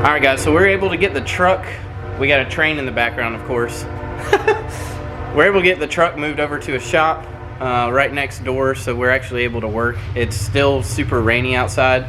Alright guys, so we're able to get the truck, we got a train in the background of course. We're able to get the truck moved over to a shop right next door, so we're actually able to work. It's still super rainy outside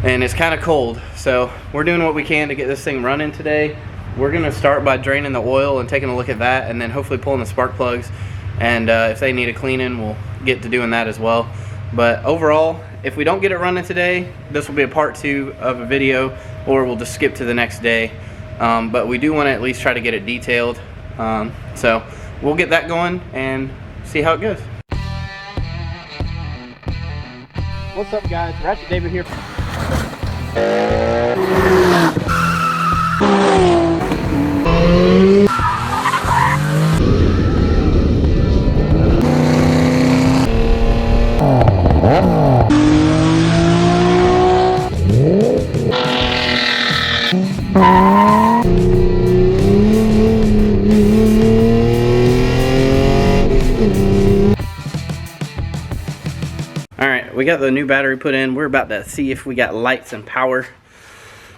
and it's kind of cold, so we're doing what we can to get this thing running today. We're going to start by draining the oil and taking a look at that, and then hopefully pulling the spark plugs, and if they need a cleaning we'll get to doing that as well. But overall, if we don't get it running today, this will be a part 2 of a video, or we'll just skip to the next day. But we do want to at least try to get it detailed. So we'll get that going and see how it goes. What's up guys, Ratchet David here. Alright, we got the new battery put in. We're about to see if we got lights and power.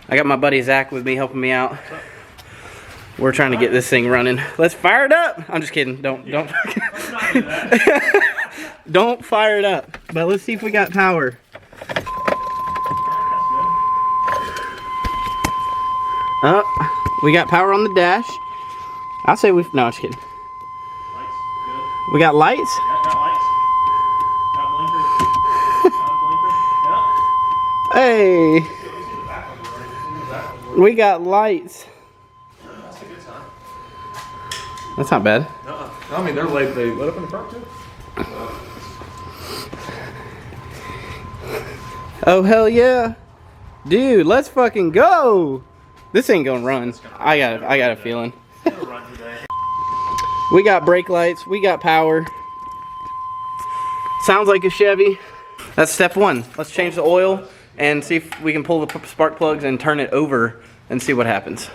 I got my buddy Zach with me helping me out. We're trying to get this thing running. Let's fire it up! I'm just kidding. Don't don't fire it up. But let's see if we got power. We got power on the dash. I'll say we've, no, I'm just kidding. Lights, good. We got lights? Yeah, got lights. Got blinkers. Got a blinker. Hey! We got lights. That's a good sign. That's not bad. I mean, they're lit. They lit up in the front too. Oh hell yeah, dude! Let's fucking go. This ain't gonna run. I got a feeling. It'll run today. We got brake lights. We got power. Sounds like a Chevy. That's step 1. Let's change the oil and see if we can pull the spark plugs and turn it over and see what happens.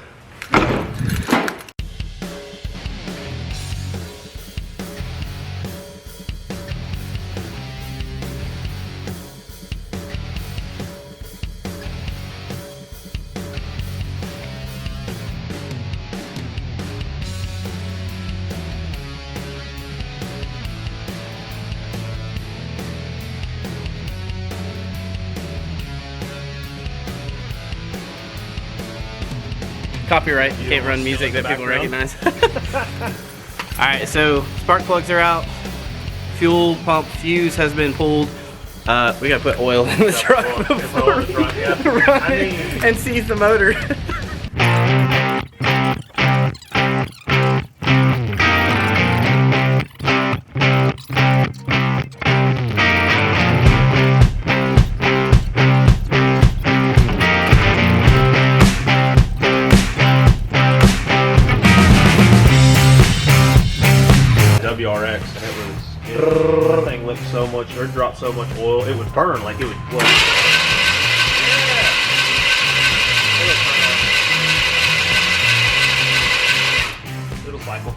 Copyright, you can't run music that people recognize. Alright, so spark plugs are out. Fuel pump fuse has been pulled. We gotta put oil in the truck before we run it and seize the motor. WRX, and that thing licked so much, or dropped so much oil, it would burn like it would. Well, it'll cycle.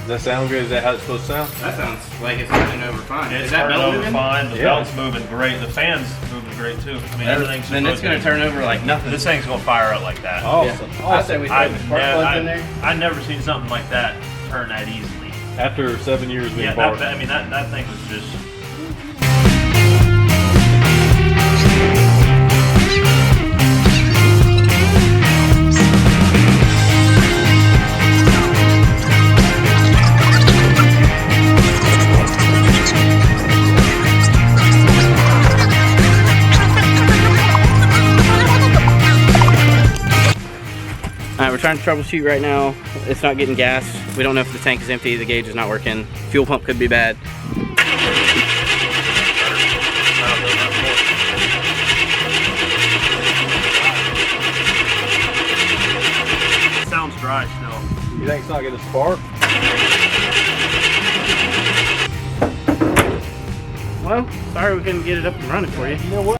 Does that sound good? Is that how it's supposed to sound? That sounds like it's turning over fine. It's Is that turning belt over moving? fine. The belt's moving great. The fan's moving great too. I mean, everything's. Then it's gonna turn over like nothing. This thing's gonna fire up like that. Awesome. Yeah. I say we throw the spark plugs in there. I've never seen something like that turn that easily. After 7 years being Yeah, parked. I mean that thing was just. Alright, we're trying to troubleshoot right now. It's not getting gas. We don't know if the tank is empty, the gauge is not working. Fuel pump could be bad. It sounds dry still. You think it's not getting a spark? Well, sorry we couldn't get it up and running for you. You know what?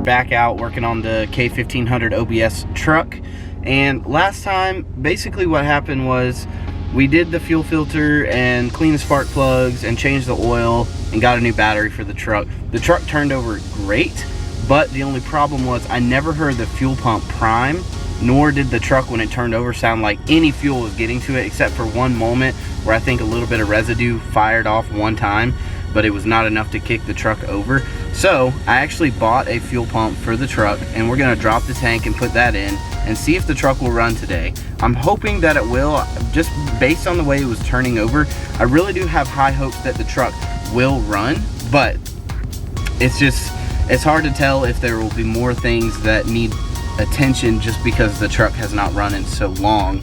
back out working on the K1500 OBS truck. And last time, basically what happened was we did the fuel filter and cleaned the spark plugs and changed the oil and got a new battery for the truck. The truck turned over great, but the only problem was I never heard the fuel pump prime, nor did the truck when it turned over sound like any fuel was getting to it, except for one moment where I think a little bit of residue fired off one time, but it was not enough to kick the truck over. So I actually bought a fuel pump for the truck, and we're gonna drop the tank and put that in and see if the truck will run today. I'm hoping that it will, just based on the way it was turning over. I really do have high hopes that the truck will run, but it's hard to tell if there will be more things that need attention just because the truck has not run in so long.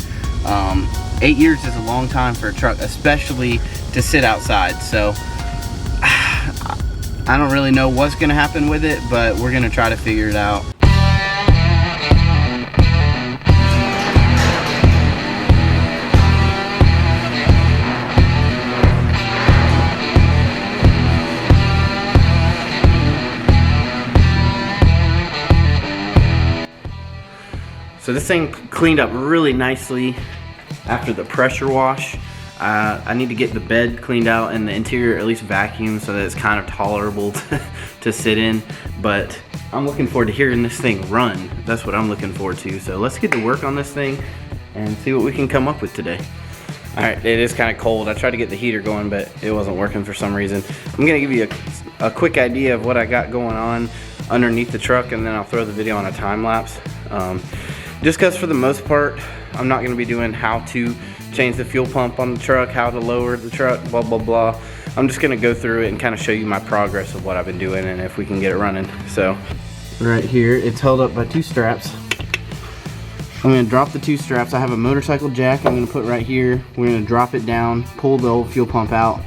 8 years is a long time for a truck, especially to sit outside. So I don't really know what's gonna happen with it, but we're gonna try to figure it out. So this thing cleaned up really nicely after the pressure wash. I need to get the bed cleaned out and the interior at least vacuumed so that it's kind of tolerable to sit in. But I'm looking forward to hearing this thing run. That's what I'm looking forward to. So let's get to work on this thing and see what we can come up with today. All right, it is kind of cold. I tried to get the heater going, but it wasn't working for some reason. I'm gonna give you a quick idea of what I got going on underneath the truck, and then I'll throw the video on a time lapse. Just because for the most part, I'm not gonna be doing how to change the fuel pump on the truck, how to lower the truck, blah, blah, blah. I'm just gonna go through it and kind of show you my progress of what I've been doing and if we can get it running. So, right here, it's held up by 2 straps. I'm gonna drop the 2 straps. I have a motorcycle jack I'm gonna put right here. We're gonna drop it down, pull the old fuel pump out,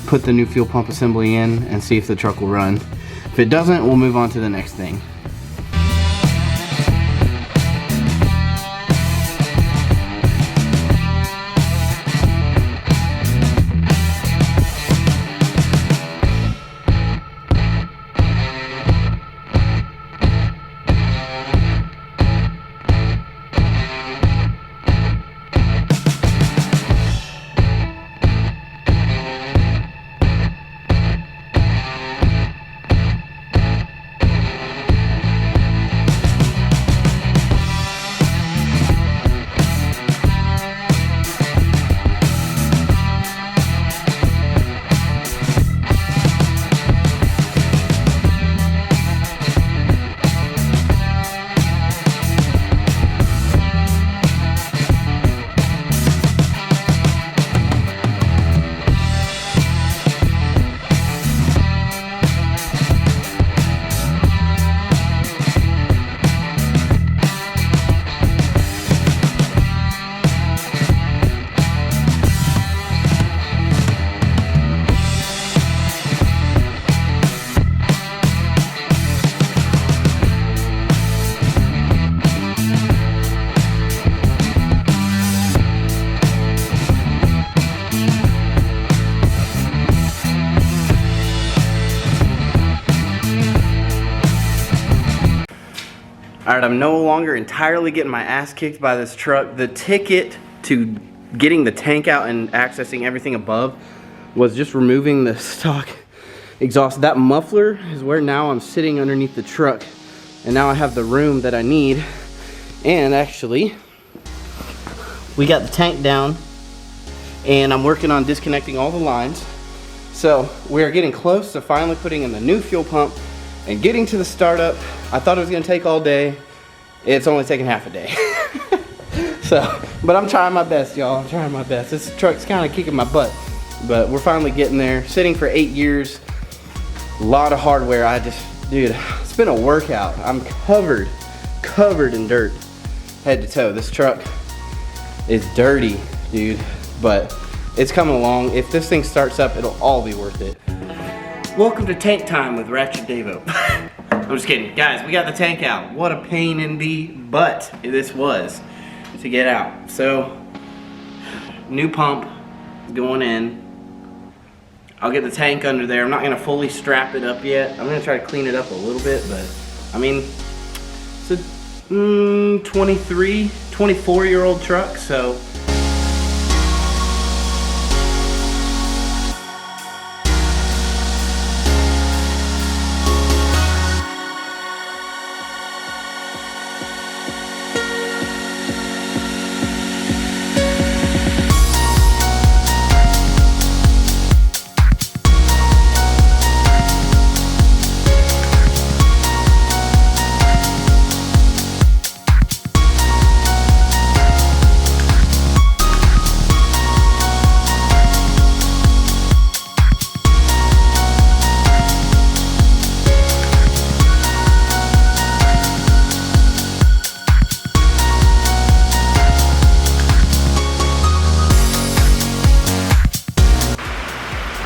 put the new fuel pump assembly in, and see if the truck will run. If it doesn't, we'll move on to the next thing. Alright, I'm no longer entirely getting my ass kicked by this truck. The ticket to getting the tank out and accessing everything above was just removing the stock exhaust. That muffler is where now I'm sitting underneath the truck, and now I have the room that I need. And actually, we got the tank down, and I'm working on disconnecting all the lines. So we're getting close to finally putting in the new fuel pump and getting to the startup. I thought it was gonna take all day. It's only taking half a day. So, but I'm trying my best, y'all. I'm trying my best. This truck's kind of kicking my butt, but we're finally getting there. Sitting for 8 years, a lot of hardware. Dude, it's been a workout. I'm covered in dirt, head to toe. This truck is dirty, dude, but it's coming along. If this thing starts up, it'll all be worth it. Welcome to Tank Time with Ratchet Davo. I'm just kidding. Guys, we got the tank out. What a pain in the butt this was to get out. So, new pump going in. I'll get the tank under there. I'm not gonna fully strap it up yet. I'm gonna try to clean it up a little bit, but I mean, it's a 23, 24-year-old truck, so.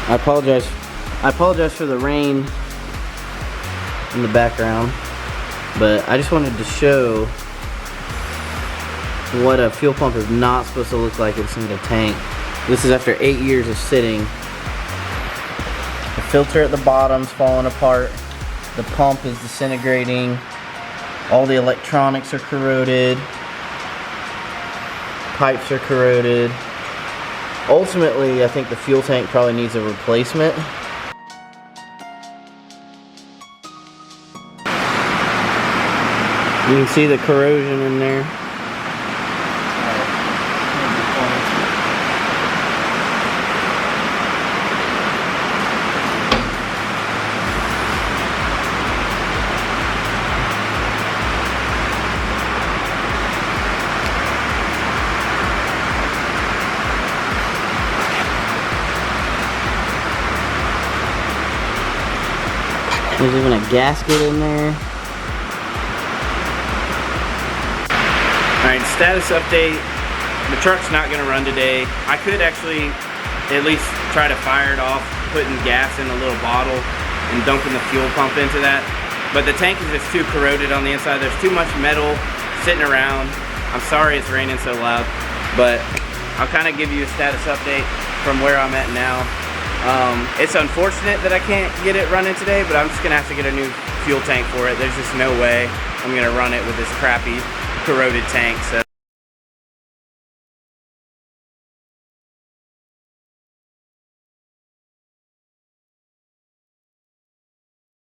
I apologize for the rain in the background, but I just wanted to show what a fuel pump is not supposed to look like inside a tank. This is after 8 years of sitting. The filter at the bottom's falling apart. The pump is disintegrating. All the electronics are corroded. Pipes are corroded. Ultimately, I think the fuel tank probably needs a replacement. You can see the corrosion in there. There's even a gasket in there. Alright, status update. The truck's not going to run today. I could actually at least try to fire it off, putting gas in a little bottle and dumping the fuel pump into that. But the tank is just too corroded on the inside. There's too much metal sitting around. I'm sorry it's raining so loud, but I'll kind of give you a status update from where I'm at now. It's unfortunate that I can't get it running today, but I'm just gonna have to get a new fuel tank for it. There's just no way I'm gonna run it with this crappy corroded tank. So